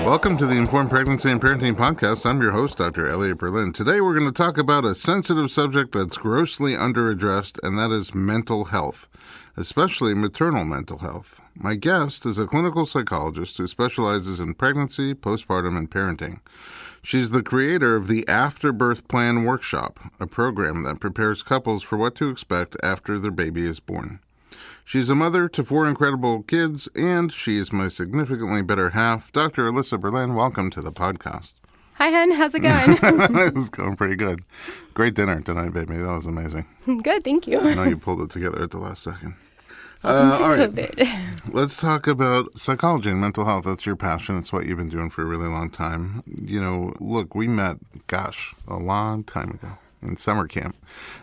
Welcome to the Informed Pregnancy and Parenting Podcast. I'm your host, Dr. Alyssa Berlin. Today we're going to talk about a sensitive subject that's grossly underaddressed, and that is mental health, especially maternal mental health. My guest is a clinical psychologist who specializes in pregnancy, postpartum, and parenting. She's the creator of the AfterBirth Plan workshop, a program that prepares couples for what to expect after their baby is born. She's a mother to 4 incredible kids, and she is my significantly better half. Dr. Alyssa Berlin, welcome to the podcast. Hi, hon. How's it going? It's going pretty good. Great dinner tonight, baby. That was amazing. Good, thank you. I know you pulled it together at the last second. Welcome to all right. COVID. Let's talk about psychology and mental health. That's your passion. It's what you've been doing for a really long time. You know, look, we met, a long time ago in summer camp,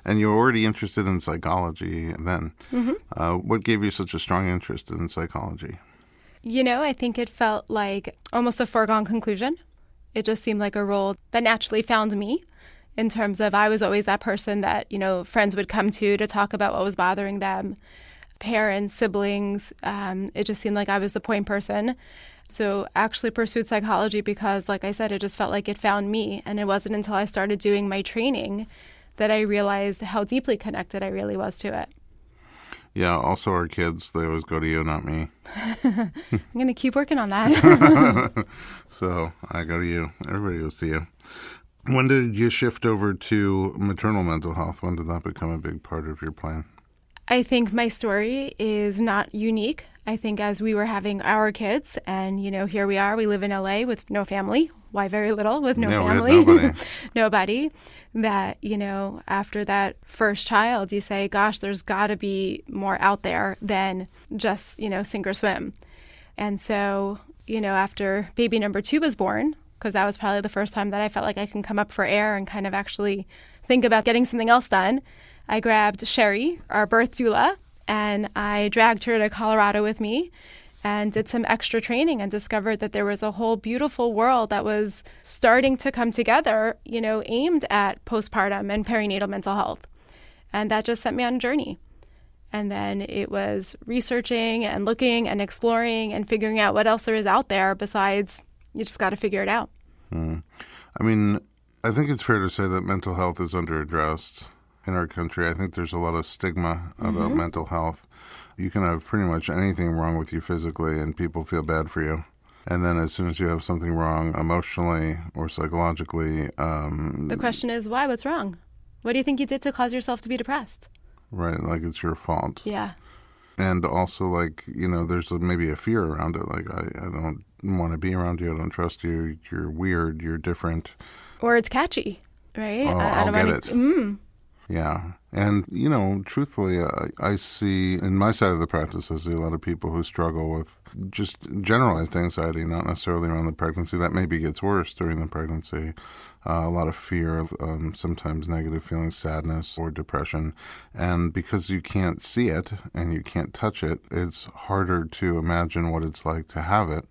and you were already interested in psychology then. Mm-hmm. What gave you such a strong interest in psychology? You know, I think it felt like almost a foregone conclusion. It just seemed like a role that naturally found me in terms of I was always that person that, friends would come to talk about what was bothering them, parents, siblings. It just seemed like I was the point person. So actually pursued psychology because, like I said, it just felt like it found me. And it wasn't until I started doing my training that I realized how deeply connected I really was to it. Yeah, also our kids, they always go to you, not me. I'm going to keep working on that. So I go to you. Everybody goes to you. When did you shift over to maternal mental health? When did that become a big part of your plan? I think my story is not unique. I think as we were having our kids and, here we are, we live in LA with no family. Why very little with no family? We had nobody. That, after that first child, you say, gosh, there's got to be more out there than just, sink or swim. And so, after baby number 2 was born, because that was probably the first time that I felt like I can come up for air and kind of actually think about getting something else done, I grabbed Sherry, our birth doula, and I dragged her to Colorado with me and did some extra training and discovered that there was a whole beautiful world that was starting to come together, aimed at postpartum and perinatal mental health. And that just sent me on a journey. And then it was researching and looking and exploring and figuring out what else there is out there besides you just got to figure it out. I mean, I think it's fair to say that mental health is underaddressed in our country. I think there's a lot of stigma about mental health. You can have pretty much anything wrong with you physically and people feel bad for you. And then as soon as you have something wrong emotionally or psychologically... the question is, why? What's wrong? What do you think you did to cause yourself to be depressed? Right, like it's your fault. Yeah. And also there's maybe a fear around it. Like, I don't want to be around you. I don't trust you. You're weird. You're different. Or it's catchy, right? Oh, I'll get it. Yeah. And, truthfully, I see in my side of the practice, I see a lot of people who struggle with just generalized anxiety, not necessarily around the pregnancy. That maybe gets worse during the pregnancy. A lot of fear, sometimes negative feelings, sadness or depression. And because you can't see it and you can't touch it, it's harder to imagine what it's like to have it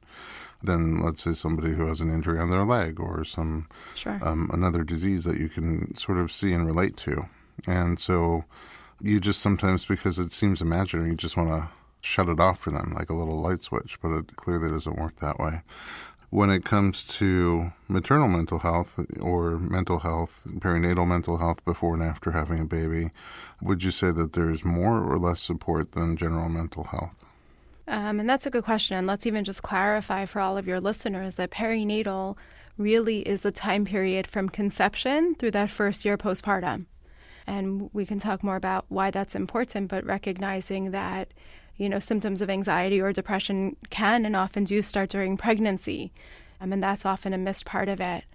than, let's say, somebody who has an injury on their leg or some another disease that you can sort of see and relate to. And so you just sometimes, because it seems imaginary, you just want to shut it off for them, like a little light switch, but it clearly doesn't work that way. When it comes to maternal mental health or mental health, perinatal mental health before and after having a baby, would you say that there's more or less support than general mental health? And that's a good question. And let's even just clarify for all of your listeners that perinatal really is the time period from conception through that first year postpartum. And we can talk more about why that's important, but recognizing that, symptoms of anxiety or depression can and often do start during pregnancy. And that's often a missed part of it.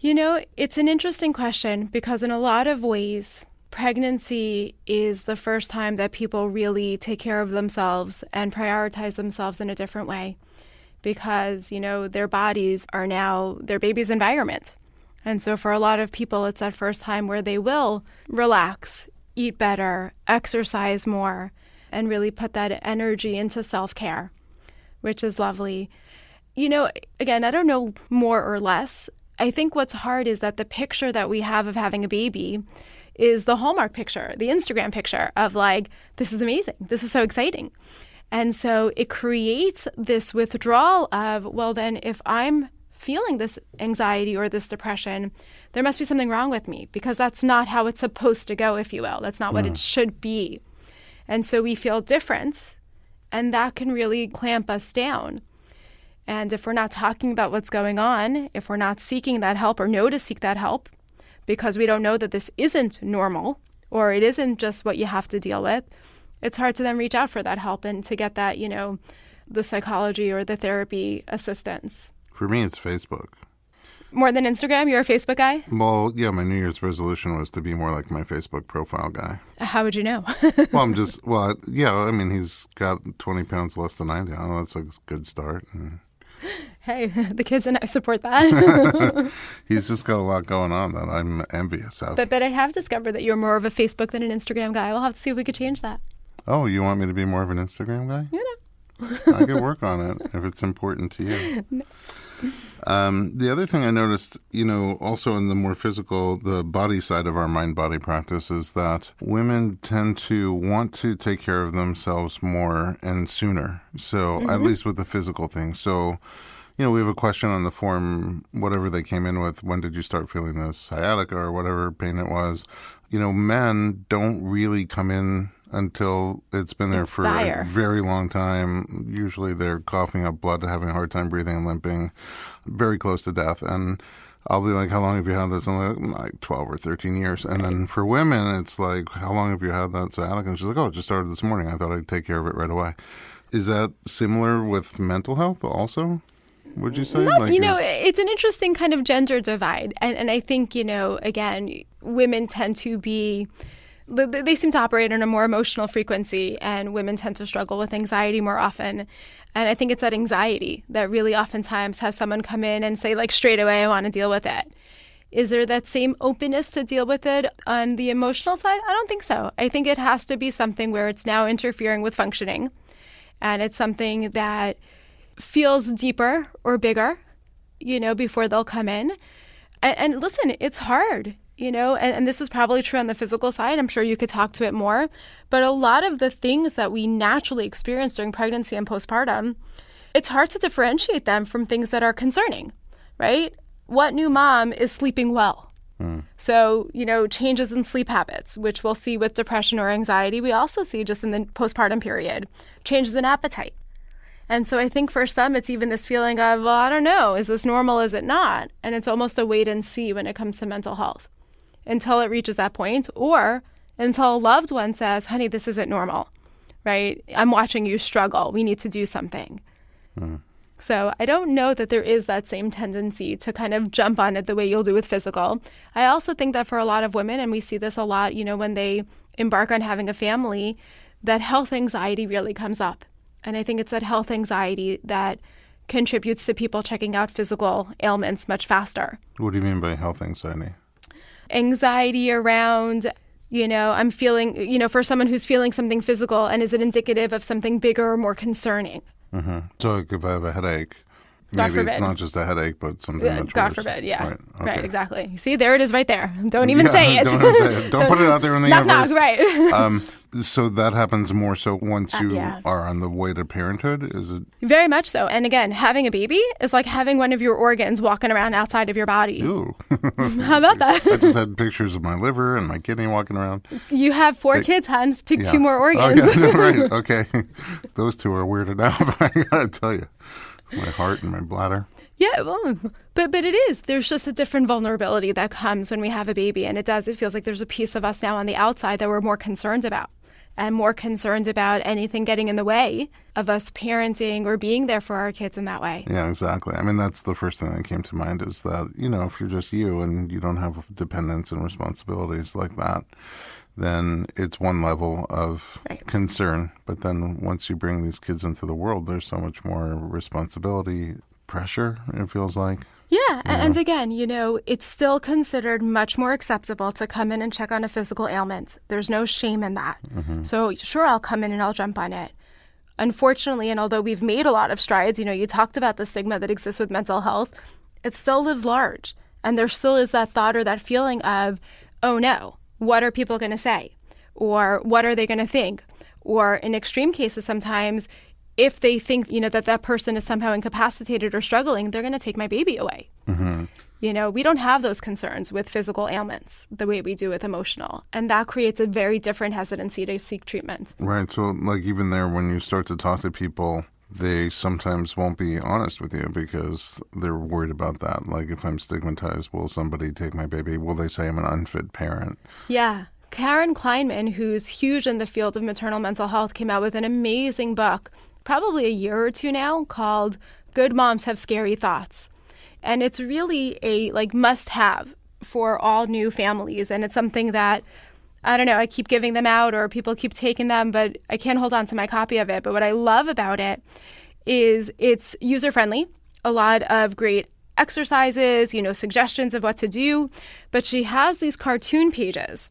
It's an interesting question because in a lot of ways, pregnancy is the first time that people really take care of themselves and prioritize themselves in a different way because, their bodies are now their baby's environment. And so for a lot of people, it's that first time where they will relax, eat better, exercise more, and really put that energy into self-care, which is lovely. Again, I don't know more or less. I think what's hard is that the picture that we have of having a baby is the Hallmark picture, the Instagram picture of this is amazing. This is so exciting. And so it creates this withdrawal of, well, then if I'm feeling this anxiety or this depression, there must be something wrong with me, because that's not how it's supposed to go, if you will. That's not what it should be. And so we feel different, and that can really clamp us down. And if we're not talking about what's going on, if we're not seeking that help or know to seek that help, because we don't know that this isn't normal or it isn't just what you have to deal with, it's hard to then reach out for that help and to get that, the psychology or the therapy assistance. For me, it's Facebook. More than Instagram? You're a Facebook guy? Well, yeah, my New Year's resolution was to be more like my Facebook profile guy. How would you know? He's got 20 pounds less than I do. That's a good start. Hey, the kids and I support that. He's just got a lot going on that I'm envious of. But I have discovered that you're more of a Facebook than an Instagram guy. We'll have to see if we could change that. Oh, you want me to be more of an Instagram guy? I could work on it if it's important to you. No. The other thing I noticed, also in the more physical, the body side of our mind-body practice is that women tend to want to take care of themselves more and sooner. So at least with the physical thing. So, we have a question on the form, whatever they came in with, when did you start feeling this sciatica or whatever pain it was? Men don't really come in until it's been there for a very long time. Usually they're coughing up blood, having a hard time breathing and limping, very close to death. And I'll be like, how long have you had this? And I'm like 12 or 13 years. And then for women, it's like, how long have you had that sciatica? And she's like, oh, it just started this morning. I thought I'd take care of it right away. Is that similar with mental health also? Would you say? It's an interesting kind of gender divide. And I think, again, women tend to be... They seem to operate on a more emotional frequency, and women tend to struggle with anxiety more often. And I think it's that anxiety that really oftentimes has someone come in and say, straight away, I want to deal with it. Is there that same openness to deal with it on the emotional side? I don't think so. I think it has to be something where it's now interfering with functioning, and it's something that feels deeper or bigger, before they'll come in. And listen, it's hard. And this is probably true on the physical side. I'm sure you could talk to it more. But a lot of the things that we naturally experience during pregnancy and postpartum, it's hard to differentiate them from things that are concerning, right? What new mom is sleeping well? So, changes in sleep habits, which we'll see with depression or anxiety. We also see just in the postpartum period, changes in appetite. And so I think for some, it's even this feeling of, well, I don't know, is this normal? Is it not? And it's almost a wait and see when it comes to mental health until it reaches that point, or until a loved one says, honey, this isn't normal, right? I'm watching you struggle. We need to do something. So I don't know that there is that same tendency to kind of jump on it the way you'll do with physical. I also think that for a lot of women, and we see this a lot, when they embark on having a family, that health anxiety really comes up. And I think it's that health anxiety that contributes to people checking out physical ailments much faster. What do you mean by health anxiety? Anxiety around, I'm feeling, for someone who's feeling something physical, and is it indicative of something bigger or more concerning? So if I have a headache, God maybe forbid. It's not just a headache, but something much God worse. forbid, yeah. Right, okay. Right, exactly. See, there it is right there. Don't even say it. Don't even say it. Don't put it out there in the knock, universe. Knock, right. So that happens more so once you are on the way to parenthood? Is it? Very much so. And again, having a baby is like having one of your organs walking around outside of your body. Ooh. How about that? I just had pictures of my liver and my kidney walking around. You have 4 kids, hon. Pick 2 more organs. Oh, yeah. Right. Okay. Those 2 are weirded out, I gotta tell you. My heart and my bladder. Yeah, well, but it is. There's just a different vulnerability that comes when we have a baby. And it feels like there's a piece of us now on the outside that we're more concerned about. And more concerned about anything getting in the way of us parenting or being there for our kids in that way. Yeah, exactly. I mean, that's the first thing that came to mind is that, if you're just you and you don't have dependents and responsibilities like that, then it's one level of concern. But then once you bring these kids into the world, there's so much more responsibility, pressure, it feels like. Yeah. And again, it's still considered much more acceptable to come in and check on a physical ailment. There's no shame in that. So sure, I'll come in and I'll jump on it. Unfortunately, and although we've made a lot of strides, you talked about the stigma that exists with mental health, it still lives large. And there still is that thought or that feeling of, oh no, what are people going to say? Or what are they going to think? Or in extreme cases, sometimes if they think, that person is somehow incapacitated or struggling, they're going to take my baby away. Mm-hmm. We don't have those concerns with physical ailments the way we do with emotional. And that creates a very different hesitancy to seek treatment. Right. So like even there, when you start to talk to people, they sometimes won't be honest with you because they're worried about that. Like if I'm stigmatized, will somebody take my baby? Will they say I'm an unfit parent? Yeah. Karen Kleinman, who's huge in the field of maternal mental health, came out with an amazing book, probably a year or two now, called Good Moms Have Scary Thoughts. And it's really a must-have for all new families. And it's something that, I don't know, I keep giving them out or people keep taking them, but I can't hold on to my copy of it. But what I love about it is it's user-friendly, a lot of great exercises, suggestions of what to do. But she has these cartoon pages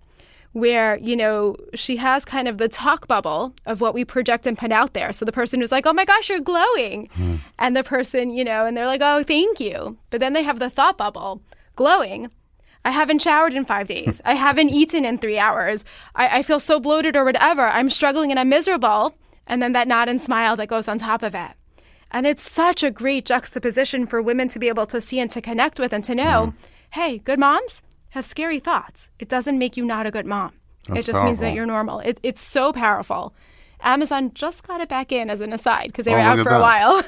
where, she has kind of the talk bubble of what we project and put out there. So the person who's like, oh my gosh, you're glowing. And the person, and they're like, oh, thank you. But then they have the thought bubble, glowing. I haven't showered in 5 days. I haven't eaten in 3 hours. I feel so bloated or whatever. I'm struggling and I'm miserable. And then that nod and smile that goes on top of it. And it's such a great juxtaposition for women to be able to see and to connect with and to know, hey, good moms have scary thoughts. It doesn't make you not a good mom. That's it just powerful. means that you're normal. It's so powerful. Amazon just got it back in as an aside because they were out for a while.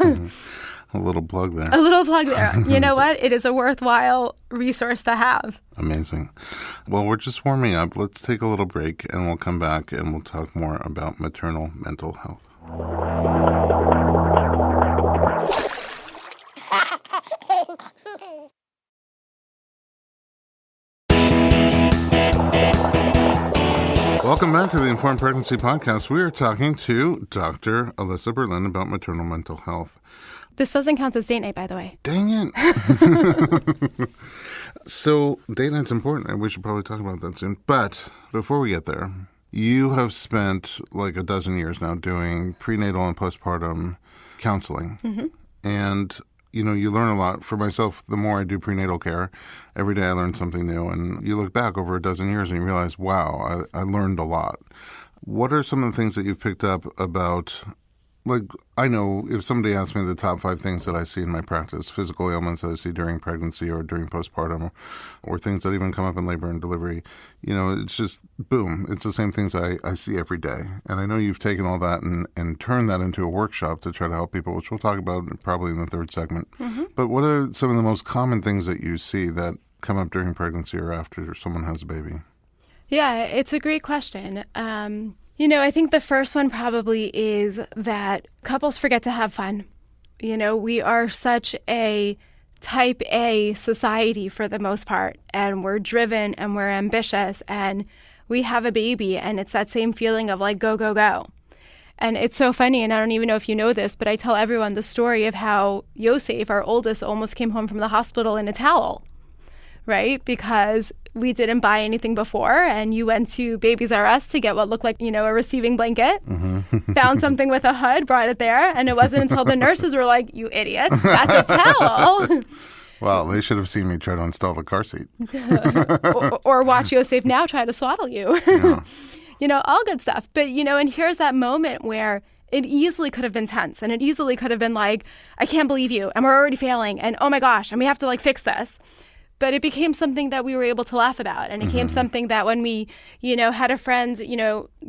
A little plug there. A little plug there. You know what? It is a worthwhile resource to have. Amazing. Well, we're just warming up. Let's take a little break and we'll come back and we'll talk more about maternal mental health. Welcome back to the Informed Pregnancy Podcast. We are talking to Dr. Alyssa Berlin about maternal mental health. This doesn't count as date night, by the way. Dang it. So date night's important, and we should probably talk about that soon. But before we get there, you have spent like a dozen years now doing prenatal and postpartum counseling. Mm-hmm. And you learn a lot. For myself, the more I do prenatal care, every day I learn something new. And you look back over a dozen years and you realize, wow, I learned a lot. What are some of the things that you've picked up about, like, I know if somebody asked me the top 5 things that I see in my practice, physical ailments that I see during pregnancy or during postpartum, or things that even come up in labor and delivery, it's just, boom, it's the same things I see every day. And I know you've taken all that and turned that into a workshop to try to help people, which we'll talk about probably in the third segment. Mm-hmm. But what are some of the most common things that you see that come up during pregnancy or after someone has a baby? Yeah, it's a great question. I think the first one probably is that couples forget to have fun. We are such a type A society for the most part, and we're driven and we're ambitious and we have a baby and it's that same feeling of like, go, go, go. And it's so funny, and I don't even know if you know this, but I tell everyone the story of how Yosef, our oldest, almost came home from the hospital in a towel, right? Because we didn't buy anything before, and you went to Babies R Us to get what looked like, a receiving blanket, found something with a hood, brought it there, and it wasn't until the nurses were like, you idiots, that's a towel. Well, they should have seen me try to install the car seat. or watch Yosef now try to swaddle you. Yeah. All good stuff. But, and here's that moment where it easily could have been tense, and it easily could have been like, I can't believe you, and we're already failing, and oh my gosh, and we have to fix this. But it became something that we were able to laugh about. And it became something that when we, had a friend,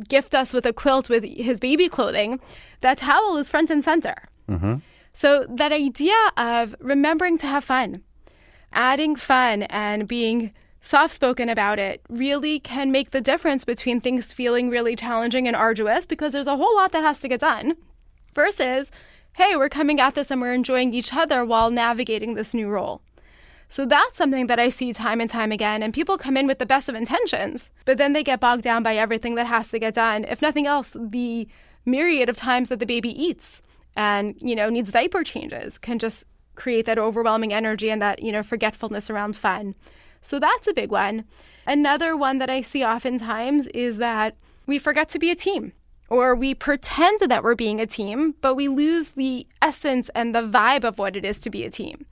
gift us with a quilt with his baby clothing, that towel is front and center. Mm-hmm. So that idea of remembering to have fun, adding fun and being soft-spoken about it really can make the difference between things feeling really challenging and arduous, because there's a whole lot that has to get done, versus, hey, we're coming at this and we're enjoying each other while navigating this new role. So that's something that I see time and time again. And people come in with the best of intentions, but then they get bogged down by everything that has to get done. If nothing else, the myriad of times that the baby eats and, needs diaper changes can just create that overwhelming energy and that, forgetfulness around fun. So that's a big one. Another one that I see oftentimes is that we forget to be a team, or we pretend that we're being a team, but we lose the essence and the vibe of what it is to be a team.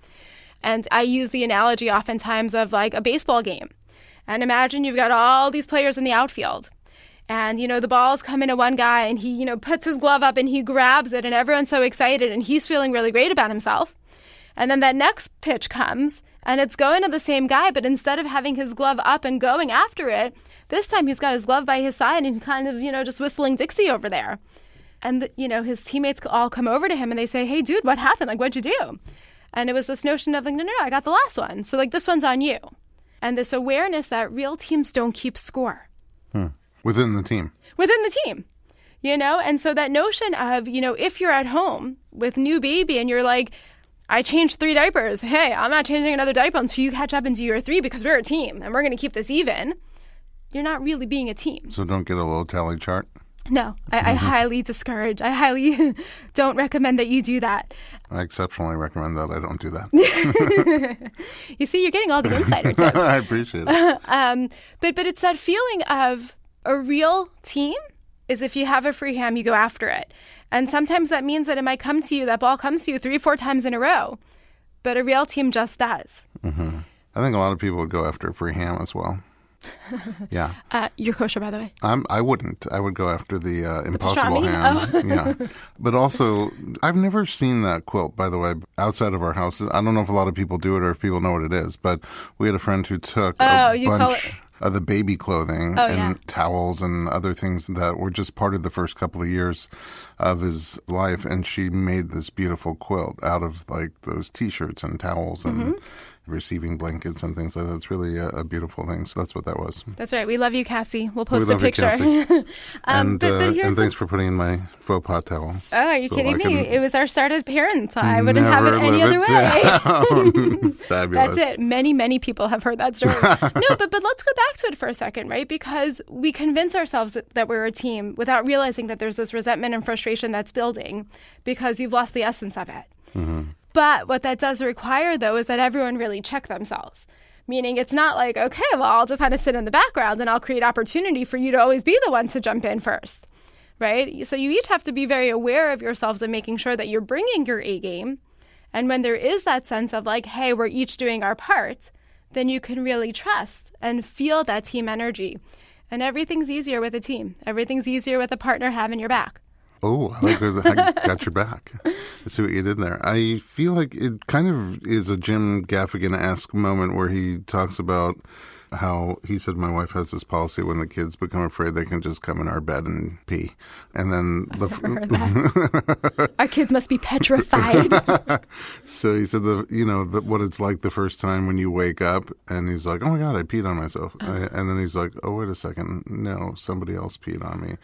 And I use the analogy oftentimes of like a baseball game. And imagine you've got all these players in the outfield. And, the ball's coming to one guy and he, puts his glove up and he grabs it and everyone's so excited and he's feeling really great about himself. And then that next pitch comes and it's going to the same guy, but instead of having his glove up and going after it, this time he's got his glove by his side and kind of, just whistling Dixie over there. And, his teammates all come over to him and they say, hey, dude, what happened? Like, what'd you do? And it was this notion of like, no, I got the last one. So like this one's on you. And this awareness that real teams don't keep score. Within the team. Within the team. And so that notion of, if you're at home with new baby and you're like, I changed 3 diapers. Hey, I'm not changing another diaper until you catch up and do your 3 because we're a team and we're going to keep this even. You're not really being a team. So don't get a little tally chart? No, I highly discourage. I highly don't recommend that you do that. I exceptionally recommend that I don't do that. You see, you're getting all the insider tips. I appreciate it. But it's that feeling of a real team is if you have a free hand, you go after it. And sometimes that means that it might come to you, that ball comes to you 3 or 4 times in a row. But a real team just does. Mm-hmm. I think a lot of people would go after a free ham as well. Yeah. You're kosher, by the way. I wouldn't. I would go after the impossible pastrami? ham. Oh. Yeah. But also, I've never seen that quilt, by the way, outside of our house. I don't know if a lot of people do it or if people know what it is, but we had a friend who took a bunch of the baby clothing and towels and other things that were just part of the first couple of years of his life, and she made this beautiful quilt out of like those T-shirts and towels and receiving blankets and things like that. It's really a beautiful thing. So that's what that was. That's right. We love you, Cassie. We'll post a picture. And thanks for putting in my faux pas towel. Oh, are you kidding me? It was our start of parents. I wouldn't have it any other way. Fabulous. That's it. Many, many people have heard that story. No, but let's go back to it for a second, right? Because we convince ourselves that we're a team without realizing that there's this resentment and frustration that's building because you've lost the essence of it. Mm-hmm. But what that does require, though, is that everyone really check themselves. Meaning it's not like, okay, well, I'll just kind of sit in the background and I'll create opportunity for you to always be the one to jump in first, right? So you each have to be very aware of yourselves and making sure that you're bringing your A game. And when there is that sense of like, hey, we're each doing our part, then you can really trust and feel that team energy. And everything's easier with a team. Everything's easier with a partner having your back. Oh, I like that. I got your back. I see what you did there. I feel like it kind of is a Jim Gaffigan-esque moment where he talks about how he said, my wife has this policy when the kids become afraid they can just come in our bed and pee. And then our kids must be petrified. So he said, what it's like the first time when you wake up and he's like, oh my God, I peed on myself. And then he's like, oh, wait a second. No, somebody else peed on me.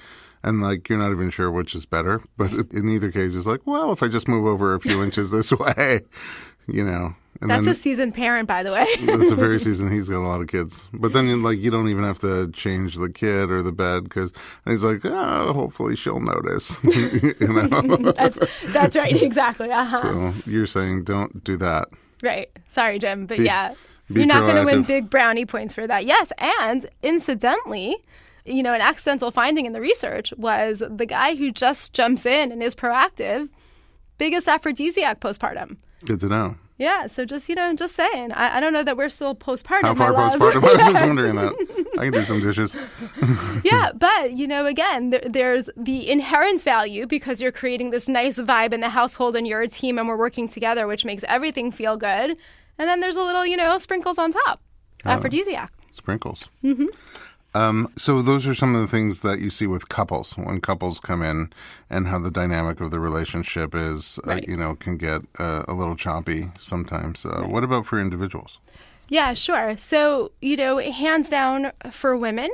And like, you're not even sure which is better. But in either case, it's like, well, if I just move over a few inches this way, And that's a seasoned parent, by the way. That's a very seasoned. He's got a lot of kids. But then, you don't even have to change the kid or the bed because he's like, hopefully she'll notice. That's right. Exactly. Uh-huh. So you're saying don't do that. Right. Sorry, Jim. But you're not going to win big brownie points for that. Yes. And incidentally, an accidental finding in the research was the guy who just jumps in and is proactive, biggest aphrodisiac postpartum. Good to know. Yeah, so just saying. I don't know that we're still postpartum. How far postpartum? I was just wondering that. I can do some dishes. Yeah, but, again, there's the inherent value because you're creating this nice vibe in the household and you're a team and we're working together, which makes everything feel good. And then there's a little, sprinkles on top. Aphrodisiac. Sprinkles. Mm-hmm. So those are some of the things that you see with couples, when couples come in and how the dynamic of the relationship is, right. Can get a little choppy sometimes. Right. What about for individuals? Yeah, sure. So, hands down for women,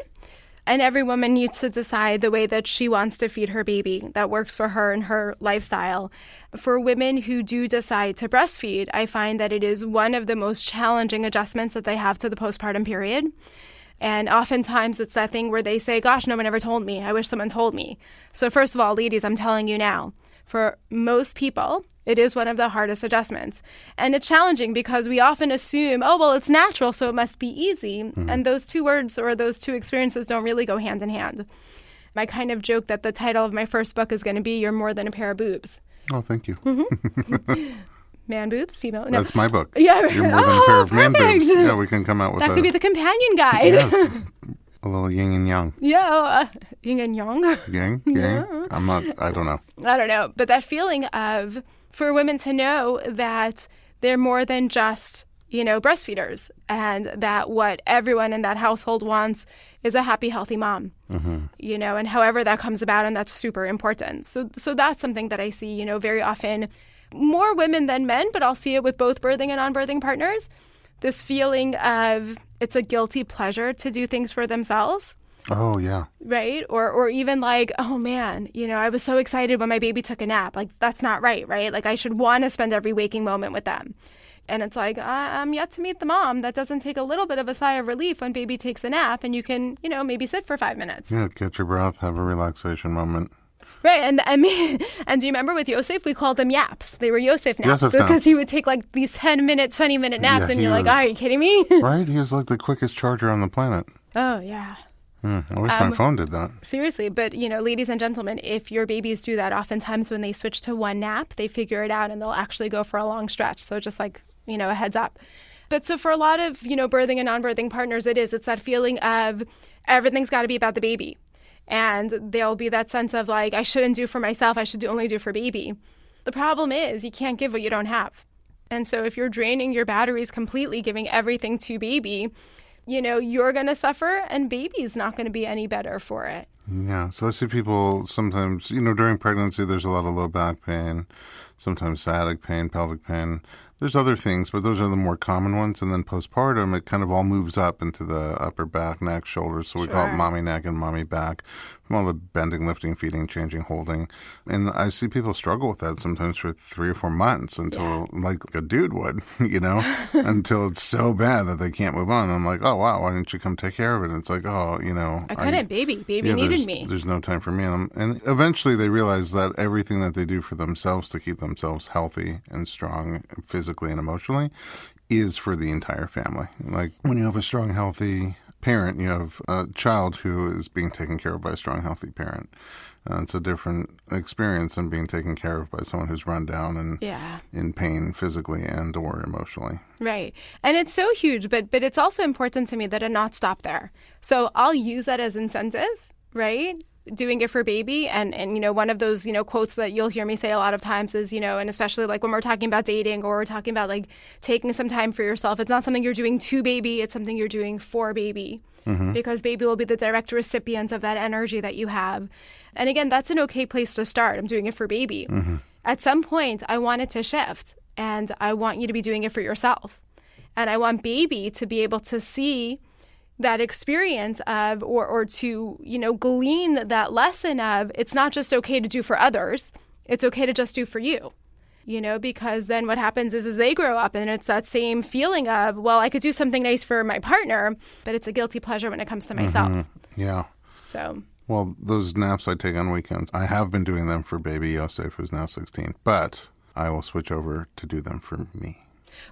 and every woman needs to decide the way that she wants to feed her baby that works for her and her lifestyle. For women who do decide to breastfeed, I find that it is one of the most challenging adjustments that they have to the postpartum period. And oftentimes it's that thing where they say, gosh, no one ever told me. I wish someone told me. So first of all, ladies, I'm telling you now, for most people, it is one of the hardest adjustments. And it's challenging because we often assume, oh, well, it's natural, so it must be easy. Mm-hmm. And those two words or those two experiences don't really go hand in hand. I kind of joke that the title of my first book is going to be You're More Than a Pair of Boobs. Oh, thank you. Mm-hmm. Man boobs, female. No. That's my book. Yeah. You're more than a pair of man boobs. Yeah, we can come out with that. That could be the companion guide. Yes. A little yin and yang. Yeah, yin and yang. Yang? Yeah. I don't know. I don't know. But that feeling of, for women to know that they're more than just, breastfeeders, and that what everyone in that household wants is a happy, healthy mom, and however that comes about, and that's super important. So that's something that I see, very often, more women than men, but I'll see it with both birthing and non-birthing partners. This feeling of it's a guilty pleasure to do things for themselves. Oh, yeah. Right? Or even like, oh man, I was so excited when my baby took a nap. Like, that's not right? Like, I should want to spend every waking moment with them. And it's like, I'm yet to meet the mom that doesn't take a little bit of a sigh of relief when baby takes a nap and you can, maybe sit for 5 minutes. Yeah, catch your breath, have a relaxation moment. Right. And do you remember with Yosef, we called them yaps. They were Yosef naps Yosef because naps. he would take like these 10-minute, 20-minute naps, Yeah, and you're like, are you kidding me? Right? He was like the quickest charger on the planet. Oh, yeah. I wish my phone did that. Seriously. But, ladies and gentlemen, if your babies do that, oftentimes when they switch to one nap, they figure it out and they'll actually go for a long stretch. So just like, a heads up. But so for a lot of, birthing and non-birthing partners, it's that feeling of everything's got to be about the baby. And there'll be that sense of like, I shouldn't do for myself, I should only do for baby. The problem is you can't give what you don't have. And so if you're draining your batteries completely, giving everything to baby, you're going to suffer and baby's not going to be any better for it. Yeah. So I see people sometimes, during pregnancy, there's a lot of low back pain, sometimes sciatic pain, pelvic pain. There's other things, but those are the more common ones. And then postpartum, it kind of all moves up into the upper back, neck, shoulders. So we call it mommy neck and mommy back. From all the bending, lifting, feeding, changing, holding. And I see people struggle with that sometimes for 3 or 4 months until, like a dude would, until it's so bad that they can't move on. I'm like, oh, wow, why didn't you come take care of it? And it's like, oh, I couldn't, baby needed me. There's no time for me. And eventually they realize that everything that they do for themselves to keep themselves healthy and strong physically and emotionally is for the entire family. Like when you have a strong, healthy parent, you have a child who is being taken care of by a strong, healthy parent. It's a different experience than being taken care of by someone who's run down and in pain physically and or emotionally. Right. And it's so huge, but it's also important to me that it not stop there. So I'll use that as incentive, right? Doing it for baby. And one of those, quotes that you'll hear me say a lot of times is, and especially like when we're talking about dating or we're talking about like taking some time for yourself, it's not something you're doing to baby, it's something you're doing for baby. Because baby will be the direct recipient of that energy that you have. And again, that's an okay place to start. I'm doing it for baby. At some point, I want it to shift and I want you to be doing it for yourself. And I want baby to be able to see that experience of, or to, glean that lesson of, it's not just okay to do for others, it's okay to just do for you, because then what happens is they grow up and it's that same feeling of, well, I could do something nice for my partner, but it's a guilty pleasure when it comes to myself. Yeah. So. Well, those naps I take on weekends, I have been doing them for baby Yosef, who's now 16, but I will switch over to do them for me.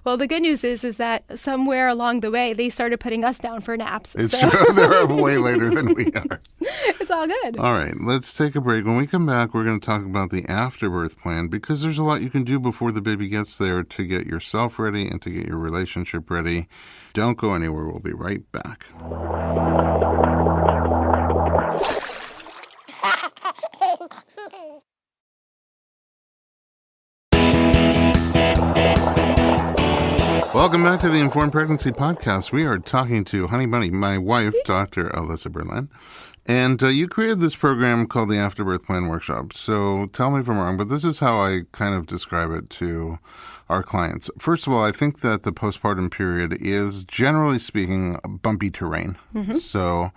Well, the good news is that somewhere along the way, they started putting us down for naps. It's true. They're way later than we are. It's all good. All right. Let's take a break. When we come back, we're going to talk about the AfterBirth Plan because there's a lot you can do before the baby gets there to get yourself ready and to get your relationship ready. Don't go anywhere. We'll be right back. Welcome back to the Informed Pregnancy Podcast. We are talking to Honey Bunny, my wife, Dr. Alyssa Berlin. And you created this program called the AfterBirth Plan Workshop. So tell me if I'm wrong, but this is how I kind of describe it to our clients. First of all, I think that the postpartum period is, generally speaking, bumpy terrain. So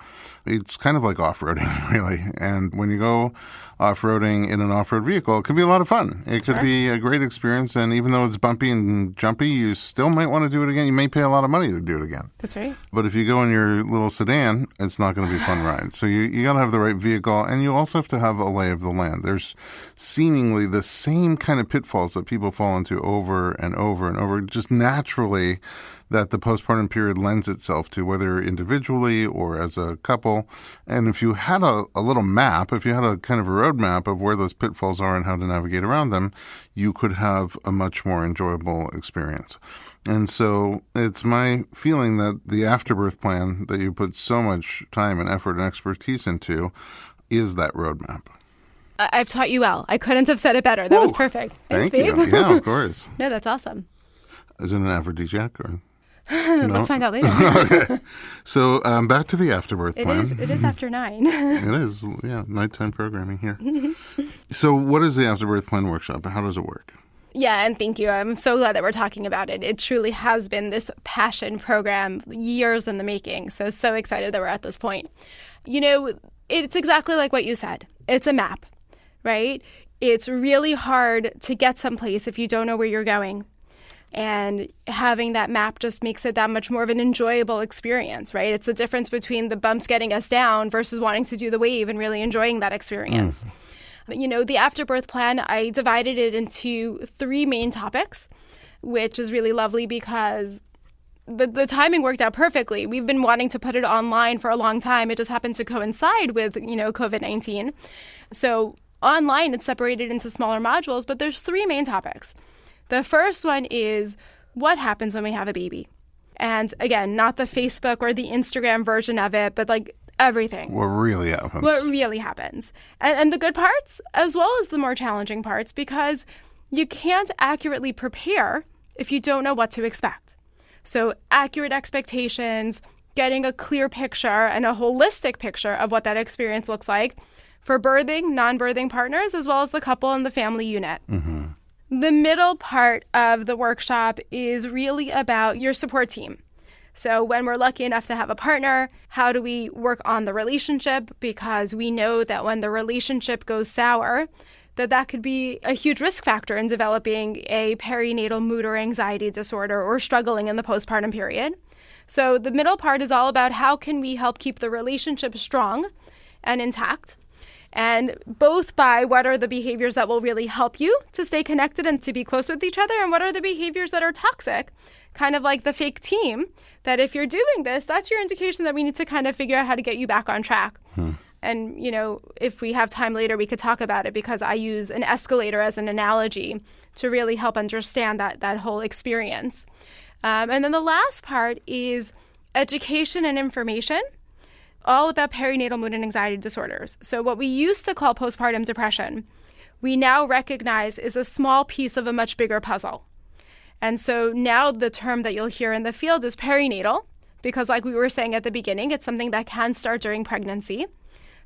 it's kind of like off-roading, really. And when you go off-roading in an off-road vehicle, it can be a lot of fun. It could be a great experience. And even though it's bumpy and jumpy, you still might want to do it again. You may pay a lot of money to do it again. That's right. But if you go in your little sedan, it's not going to be a fun ride. So you got to have the right vehicle, and you also have to have a lay of the land. There's seemingly the same kind of pitfalls that people fall into over and over and over, just naturally, that the postpartum period lends itself to, whether individually or as a couple. And if you had a little map, if you had a kind of a roadmap of where those pitfalls are and how to navigate around them, you could have a much more enjoyable experience. And so it's my feeling that the AfterBirth plan that you put so much time and effort and expertise into is that roadmap. I've taught you well. I couldn't have said it better. That was perfect. Thank Thanks, you. babe. Yeah, of course. No, that's awesome. Is it an aphrodisiac or? No? Let's find out later. Okay. So back to the AfterBirth plan. It is after 9. It is, yeah, nighttime programming here. So what is the AfterBirth plan workshop? How does it work? Yeah, and thank you. I'm so glad that we're talking about it. It truly has been this passion program, years in the making. So excited that we're at this point. You know, it's exactly like what you said. It's a map, right? It's really hard to get someplace if you don't know where you're going. And having that map just makes it that much more of an enjoyable experience, right? It's the difference between the bumps getting us down versus wanting to do the wave and really enjoying that experience. You know, the AfterBirth plan, I divided it into 3 main topics, which is really lovely because the timing worked out perfectly. We've been wanting to put it online for a long time. It just happened to coincide with, COVID-19. So online, it's separated into smaller modules, but there's 3 main topics. The first one is what happens when we have a baby. And again, not the Facebook or the Instagram version of it, but like everything. What really happens. What really happens. And the good parts, as well as the more challenging parts, because you can't accurately prepare if you don't know what to expect. So accurate expectations, getting a clear picture and a holistic picture of what that experience looks like for birthing, non-birthing partners, as well as the couple and the family unit. Mm-hmm. The middle part of the workshop is really about your support team. So when we're lucky enough to have a partner, how do we work on the relationship? Because we know that when the relationship goes sour, that could be a huge risk factor in developing a perinatal mood or anxiety disorder or struggling in the postpartum period. So the middle part is all about how can we help keep the relationship strong and intact, and both by what are the behaviors that will really help you to stay connected and to be close with each other, and what are the behaviors that are toxic, kind of like the fake team, that if you're doing this, that's your indication that we need to kind of figure out how to get you back on track. And, if we have time later, we could talk about it because I use an escalator as an analogy to really help understand that whole experience. And then the last part is education and information, all about perinatal mood and anxiety disorders. So what we used to call postpartum depression, we now recognize is a small piece of a much bigger puzzle. And so now the term that you'll hear in the field is perinatal, because like we were saying at the beginning, it's something that can start during pregnancy.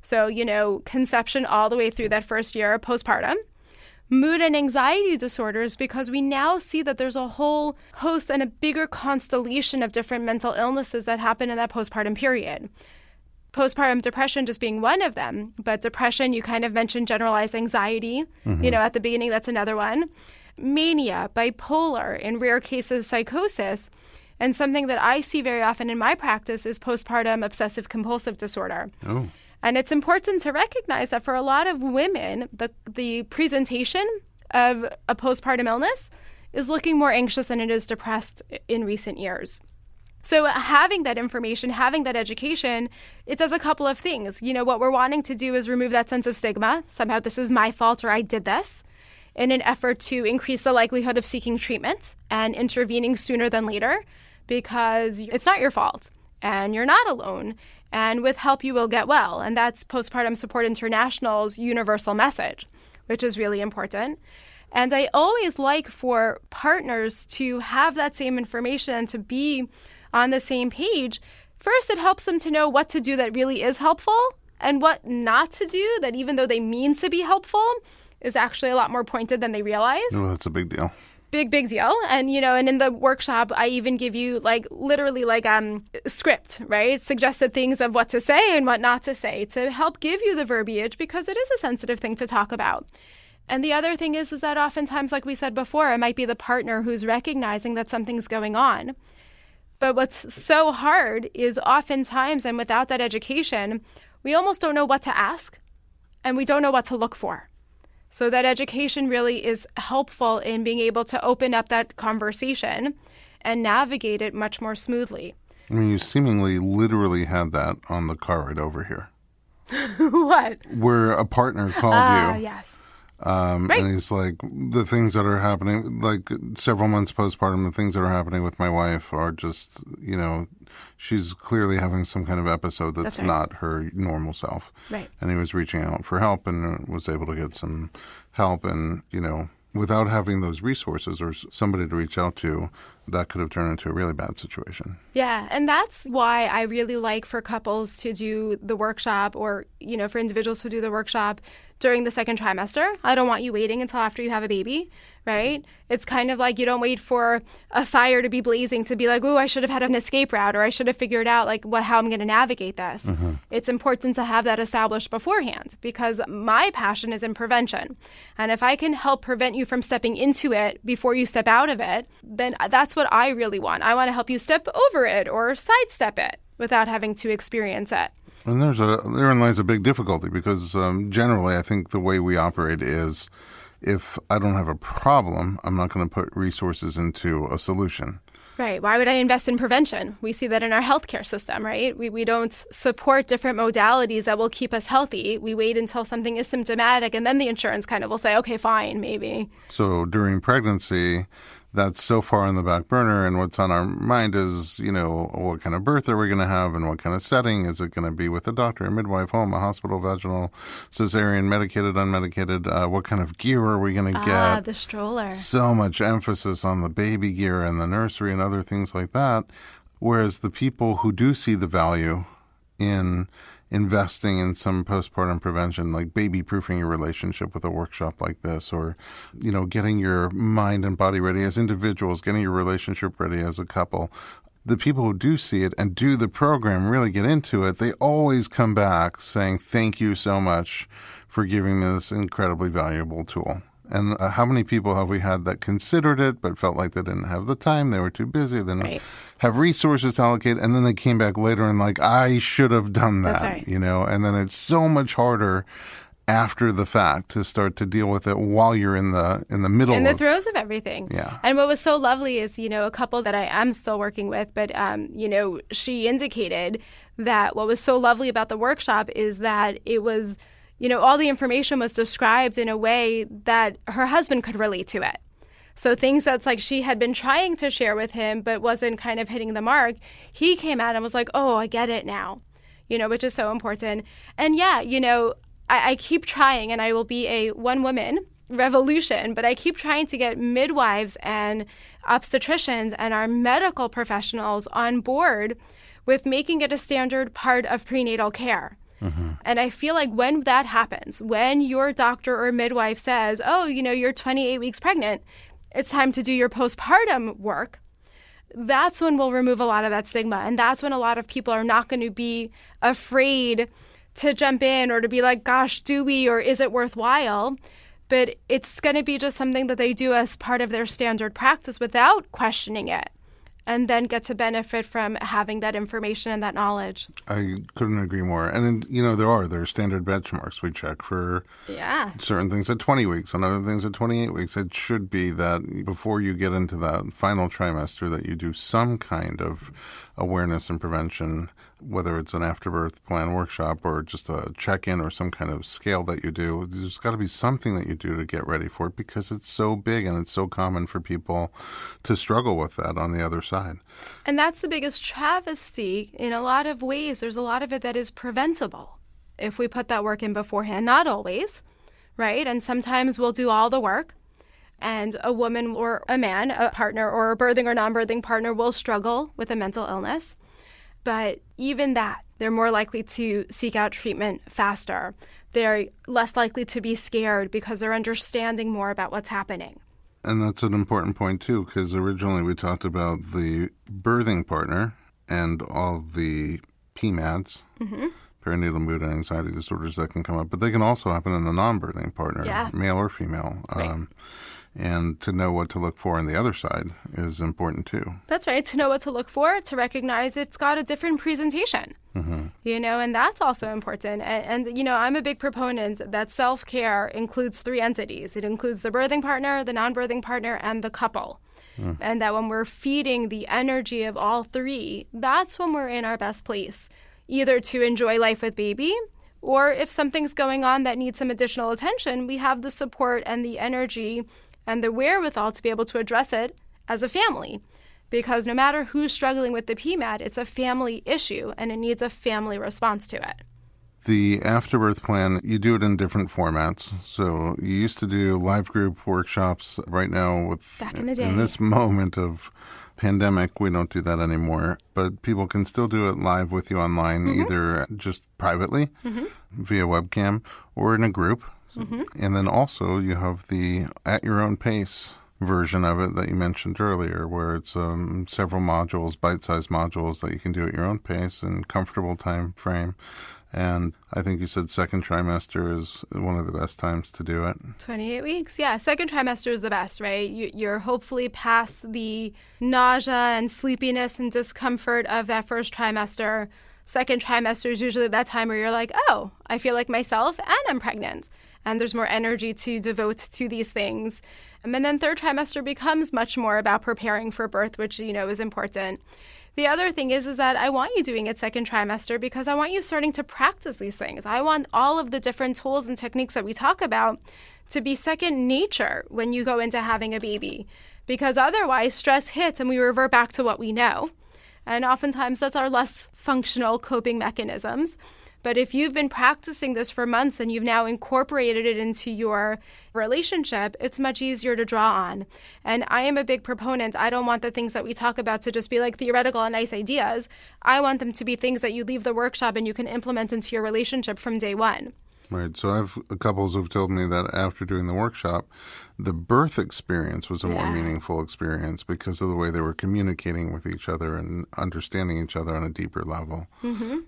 So, conception all the way through that first year of postpartum. Mood and anxiety disorders, because we now see that there's a whole host and a bigger constellation of different mental illnesses that happen in that postpartum period. Postpartum depression just being one of them, but depression, you kind of mentioned generalized anxiety, at the beginning, that's another one. Mania, bipolar, in rare cases, psychosis. And something that I see very often in my practice is postpartum obsessive compulsive disorder. Oh. And it's important to recognize that for a lot of women, the presentation of a postpartum illness is looking more anxious than it is depressed in recent years. So having that information, having that education, it does a couple of things. What we're wanting to do is remove that sense of stigma. Somehow this is my fault or I did this, in an effort to increase the likelihood of seeking treatment and intervening sooner than later, because it's not your fault and you're not alone. And with help, you will get well. And that's Postpartum Support International's universal message, which is really important. And I always like for partners to have that same information and to be on the same page. First, it helps them to know what to do that really is helpful and what not to do that, even though they mean to be helpful, is actually a lot more pointed than they realize. Oh, that's a big deal. Big deal. And, and in the workshop, I even give you literally script, right? Suggested things of what to say and what not to say to help give you the verbiage, because it is a sensitive thing to talk about. And the other thing is that oftentimes, like we said before, it might be the partner who's recognizing that something's going on. But what's so hard is oftentimes, and without that education, we almost don't know what to ask and we don't know what to look for. So that education really is helpful in being able to open up that conversation and navigate it much more smoothly. I mean, you seemingly literally had that on the car ride over here. What? Where a partner called you. Yes. And he's like, the things that are happening, like several months postpartum, the things that are happening with my wife are just, she's clearly having some kind of episode that's right. not her normal self. Right. And he was reaching out for help and was able to get some help. And, without having those resources or somebody to reach out to, that could have turned into a really bad situation. Yeah, and that's why I really like for couples to do the workshop or, for individuals to do the workshop during the second trimester. I don't want you waiting until after you have a baby, right? It's kind of like you don't wait for a fire to be blazing to be like, oh, I should have had an escape route, or I should have figured out how I'm going to navigate this. Mm-hmm. It's important to have that established beforehand because my passion is in prevention. And if I can help prevent you from stepping into it before you step out of it, then that's what I really want. I want to help you step over it or sidestep it without having to experience it. And therein lies a big difficulty because generally I think the way we operate is if I don't have a problem, I'm not going to put resources into a solution. Right. Why would I invest in prevention? We see that in our healthcare system, right? We don't support different modalities that will keep us healthy. We wait until something is symptomatic and then the insurance kind of will say, okay, fine, maybe. So during pregnancy, that's so far on the back burner, and what's on our mind is, what kind of birth are we going to have and what kind of setting? Is it going to be with a doctor, a midwife, home, a hospital, vaginal, cesarean, medicated, unmedicated? What kind of gear are we going to get? The stroller. So much emphasis on the baby gear and the nursery and other things like that, whereas the people who do see the value in investing in some postpartum prevention, like baby-proofing your relationship with a workshop like this, or, getting your mind and body ready as individuals, getting your relationship ready as a couple. The people who do see it and do the program, really get into it, they always come back saying, thank you so much for giving me this incredibly valuable tool. And how many people have we had that considered it but felt like they didn't have the time, they were too busy, they didn't have resources to allocate, and then they came back later and I should have done that, That's right. And then it's so much harder after the fact to start to deal with it while you're in the middle in the throes of everything. Yeah. And what was so lovely is, a couple that I am still working with, but, she indicated that what was so lovely about the workshop is that it was all the information was described in a way that her husband could relate to it. So things that's she had been trying to share with him but wasn't kind of hitting the mark, he came out and was like, oh, I get it now, which is so important. And yeah, I keep trying, and I will be a one-woman revolution, but I keep trying to get midwives and obstetricians and our medical professionals on board with making it a standard part of prenatal care. Mm-hmm. And I feel like when that happens, when your doctor or midwife says, oh, you're 28 weeks pregnant, it's time to do your postpartum work, that's when we'll remove a lot of that stigma. And that's when a lot of people are not going to be afraid to jump in or to be like, gosh, do we, or is it worthwhile? But it's going to be just something that they do as part of their standard practice without questioning it, and then get to benefit from having that information and that knowledge. I couldn't agree more. And, there are standard benchmarks we check for certain things at 20 weeks and other things at 28 weeks. It should be that before you get into that final trimester that you do some kind of awareness and prevention, whether it's an AfterBirth Plan workshop or just a check-in or some kind of scale that you do. There's got to be something that you do to get ready for it because it's so big and it's so common for people to struggle with that on the other side. And that's the biggest travesty in a lot of ways. There's a lot of it that is preventable if we put that work in beforehand. Not always, right? And sometimes we'll do all the work, and a woman or a man, a partner or a birthing or non-birthing partner will struggle with a mental illness. But even that, they're more likely to seek out treatment faster. They're less likely to be scared because they're understanding more about what's happening. And that's an important point, too, because originally we talked about the birthing partner and all the PMADs, perinatal mood and anxiety disorders that can come up. But they can also happen in the non-birthing partner, male or female. Right. And to know what to look for on the other side is important, too. That's right. To know what to look for, to recognize it's got a different presentation, and that's also important. And, I'm a big proponent that self-care includes three entities. It includes the birthing partner, the non-birthing partner, and the couple. And that when we're feeding the energy of all three, that's when we're in our best place, either to enjoy life with baby Or if something's going on that needs some additional attention, we have the support and the energy and the wherewithal to be able to address it as a family. Because no matter who's struggling with the PMAD, it's a family issue and it needs a family response to it. The AfterBirth Plan, you do it in different formats. So you used to do live group workshops. Right now, Back in the day. in this moment of pandemic, we don't do that anymore. But people can still do it live with you online, either just privately via webcam or in a group. And then also you have the at your own pace version of it that you mentioned earlier, where it's several modules, bite-sized modules that you can do at your own pace and comfortable time frame. And I think you said second trimester is one of the best times to do it. 28 weeks. Yeah, second trimester is the best, right? You're hopefully past the nausea and sleepiness and discomfort of that first trimester. Second trimester is usually that time where you're like, oh, I feel like myself and I'm pregnant. And there's more energy to devote to these things. And then third trimester becomes much more about preparing for birth, which, is important. The other thing is that I want you doing it second trimester because I want you starting to practice these things. I want all of the different tools and techniques that we talk about to be second nature when you go into having a baby. Because otherwise, stress hits and we revert back to what we know. And oftentimes, that's our less functional coping mechanisms. But if you've been practicing this for months and you've now incorporated it into your relationship, it's much easier to draw on. And I am a big proponent. I don't want the things that we talk about to just be like theoretical and nice ideas. I want them to be things that you leave the workshop and you can implement into your relationship from day one. Right. So I've couples who've told me that after doing the workshop, the birth experience was a more meaningful experience because of the way they were communicating with each other and understanding each other on a deeper level.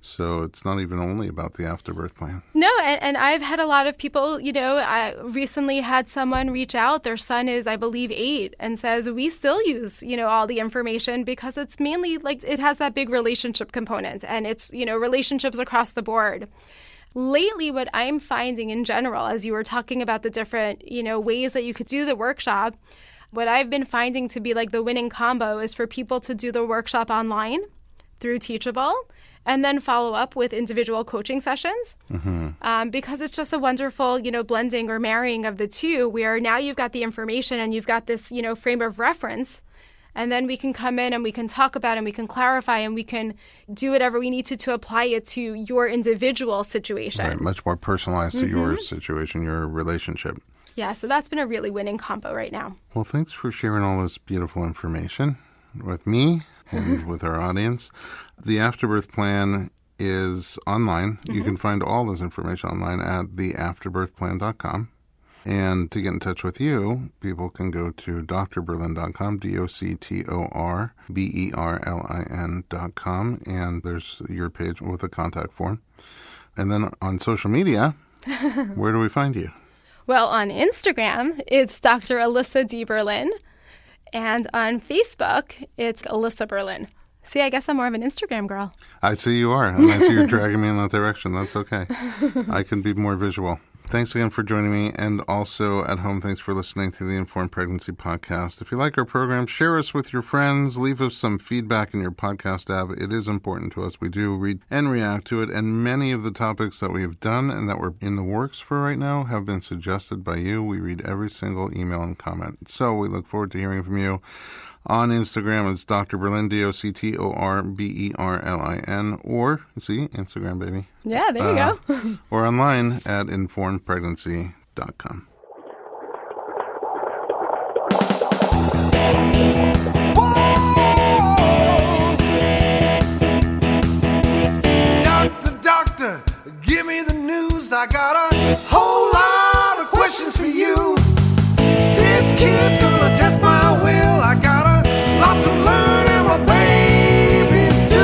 So it's not even only about the afterbirth plan. No, and I've had a lot of people, I recently had someone reach out. Their son is, I believe, 8 and says, we still use, all the information because it's mainly like it has that big relationship component and it's, relationships across the board. Lately, what I'm finding in general, as you were talking about the different, ways that you could do the workshop, what I've been finding to be like the winning combo is for people to do the workshop online through Teachable and then follow up with individual coaching sessions because it's just a wonderful, blending or marrying of the two where now you've got the information and you've got this, frame of reference. And then we can come in and we can talk about it and we can clarify and we can do whatever we need to apply it to your individual situation. Right, much more personalized to your situation, your relationship. Yeah, so that's been a really winning combo right now. Well, thanks for sharing all this beautiful information with me and with our audience. The AfterBirth Plan is online. You can find all this information online at theafterbirthplan.com. And to get in touch with you, people can go to drberlin.com, doctorberlin.com, and there's your page with a contact form. And then on social media, where do we find you? Well, on Instagram, it's Dr. Alyssa D. Berlin, and on Facebook, it's Alyssa Berlin. See, I guess I'm more of an Instagram girl. I see you are, and I see you're dragging me in that direction. That's okay. I can be more visual. Thanks again for joining me, and also at home, thanks for listening to the Informed Pregnancy Podcast. If you like our program, share us with your friends. Leave us some feedback in your podcast app. It is important to us. We do read and react to it, and many of the topics that we have done and that we're in the works for right now have been suggested by you. We read every single email and comment. So we look forward to hearing from you. On Instagram, it's Dr. Berlin, DoctorBerlin, or, see, Instagram, baby. Yeah, there you go. Or online at informedpregnancy.com. Doctor, give me the news. I got a whole lot of questions for you. This kid's gonna test my will. I got a lot to learn, and my baby's due.